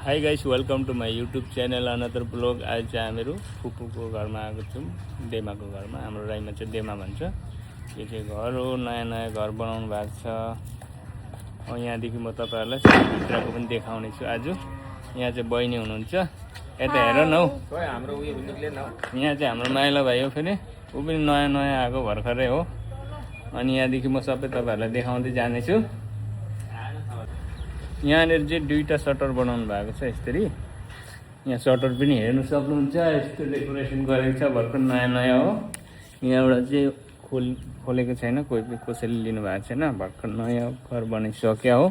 High guys, welcome to my YouTube channel another blog. आज चाहिँ हामीहरू फुपूको घरमा आएको छौँ, डेमाको घरमा। हाम्रो राईमा चाहिँ डेमा भन्छ। यो चाहिँ घर हो, नयाँ नयाँ घर बनाउनु भएको छ। यहाँदेखि म तपाईँहरूलाई भित्रको पनि देखाउने छु आज। यहाँ चाहिँ बहिनी हुनुहुन्छ, यता हेर न हौ। यहाँ चाहिँ हाम्रो माइला भाइ हो, फेरि ऊ पनि नयाँ नयाँ आएको भर्खरै हो। अनि यहाँदेखि म सबै तपाईँहरूलाई देखाउँदै जानेछु। यहाँनिर चाहिँ दुईवटा सटर बनाउनु भएको छ यसरी। यहाँ सटर पनि हेर्नु सक्नुहुन्छ, यस्तो डेकोरेसन गरेको छ, भर्खर नयाँ नयाँ हो। यहाँबाट चाहिँ खोलेको छैन, कोही कसैले लिनुभएको छैन, भर्खर नयाँ घर बनिसक्यो हो।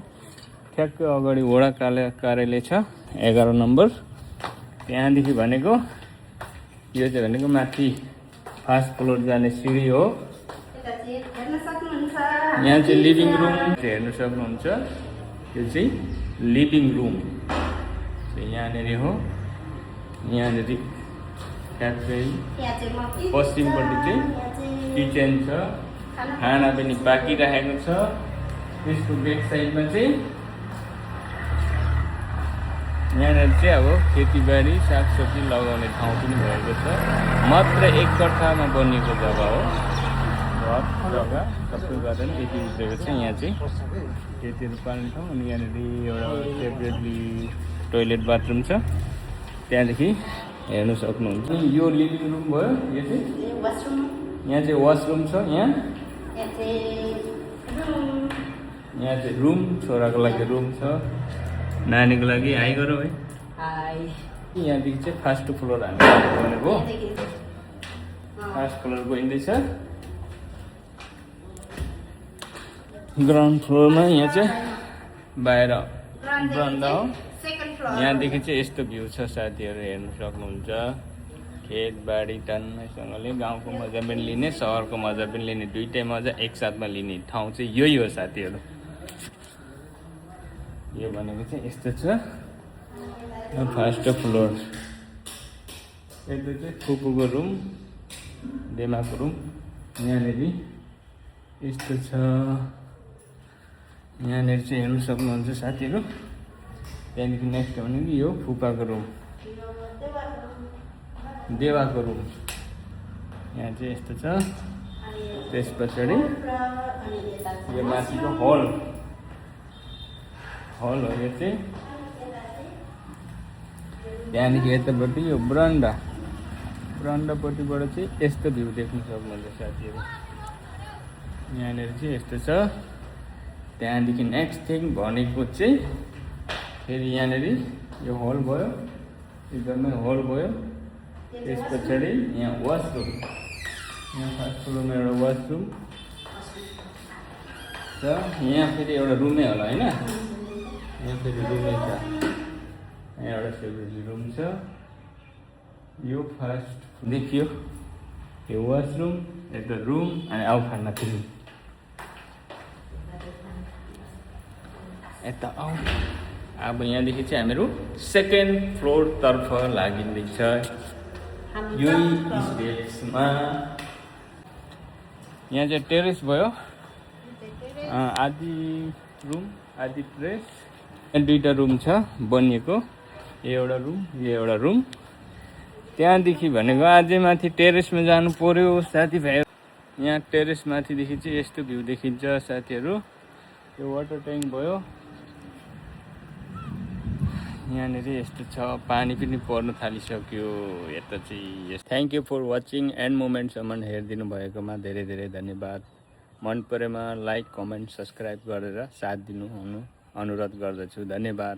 ठ्याक्क अगाडि वडा कार्यालय छ 11 नम्बर। त्यहाँदेखि भनेको यो चाहिँ भनेको माथि फर्स्ट फ्लोर जाने सिडी हो। यहाँ चाहिँ लिभिङ रुम हेर्नु सक्नुहुन्छ। यो चाहिँ लिभिङ रुम यहाँनिर हो। यहाँनिर ठ्याक्कै पश्चिमपट्टि चाहिँ किचन छ, खाना पनि पाकिरहेको छ। त्यसको ब्याक साइडमा चाहिँ यहाँनिर चाहिँ अब खेतीबारी सागसब्जी लगाउने ठाउँ पनि भएको छ। मात्र 1 कट्ठामा बनिएको जग्गा हो। जग्गा सबै गरेर यति उब्रेको छ। यहाँ चाहिँ खेतीहरू पाल्ने ठाउँ। अनि यहाँनिर एउटा सेपरेटली टोइलेट बाथरुम छ। त्यहाँदेखि हेर्नु सक्नुहुन्छ। यो लिभिङ रुम भयो। यो चाहिँ यहाँ चाहिँ वासरुम छ। यहाँ चाहिँ रुम, छोराको लागि रुम छ, नानीको लागि हाई गरौँ है। यहाँदेखि चाहिँ फर्स्ट फ्लोर हामी भनेको फर्स्ट फ्लोर गइँदैछ। ग्राउन्ड फ्लोरमा यहाँ चाहिँ बाहिर बन्दा हो। यहाँदेखि चाहिँ यस्तो भ्यू छ साथीहरू, हेर्नु सक्नुहुन्छ। खेतबाडी टन्नैसँगले गाउँको मजा पनि लिने, सहरको मजा पनि लिने, दुइटै मजा एकसाथमा लिने ठाउँ चाहिँ यही हो साथीहरू। यो भनेको चाहिँ यस्तो छ फर्स्ट फ्लोर। यता चाहिँ फुपूको रुम, डेमाको रुम। यहाँनिर यस्तो छ। यहाँनिर चाहिँ हेर्नु सक्नुहुन्छ साथीहरू। त्यहाँदेखि नेक्स्ट भनेको यो फुपाको रुम, देवाको रुम। यहाँ चाहिँ यस्तो छ। त्यस पछाडि यो माथिको हल हो यो चाहिँ। त्यहाँदेखि यतापट्टि यो ब्रान्डापट्टिबाट चाहिँ यस्तो भ्यू देख्नु सक्नुहुन्छ साथीहरू। यहाँनिर चाहिँ यस्तो छ। त्यहाँदेखि नेक्स्ट थिङ भनेको चाहिँ फेरि यहाँनिर यो हल भयो, एकदमै हल भयो। त्यस पछाडि यहाँ वासरुम, यहाँ फर्स्ट फ्लोरमा एउटा वासरुम छ। यहाँ फेरि एउटा रुमै होला होइन, यहाँ फेरि रुमै छ। यहाँ एउटा सेपरेटली रुम छ। यो फर्स्ट देखियो, यो वासरुम, यता रुम, अनि आउ खाना फेरि यता आऊ। अब यहाँदेखि चाहिँ हामीहरू सेकेन्ड फ्लोरतर्फ लागिँदैछ। यही स्टेप्समा यहाँ चाहिँ टेरेस भयो, आधी रुम आधी टेरेस। दुईवटा रुम छ बनिएको, यो एउटा रुम, यो एउटा रुम। त्यहाँदेखि भनेको अझै माथि टेरेसमा जानु पर्यो साथीभाइ। यहाँ टेरेस माथिदेखि चाहिँ यस्तो भ्यू देखिन्छ साथीहरू। यो वाटर ट्याङ्क भयो। यहाँनिर यस्तो छ, पानी पनि पर्न थालिसक्यो यता चाहिँ। Thank you for watching and मोमेन्टसम्म हेरिदिनु भएकोमा धेरै धेरै धन्यवाद। मन परेमा लाइक, कमेन्ट, सब्सक्राइब गरेर साथ दिनु अनुरोध गर्दछु। धन्यवाद।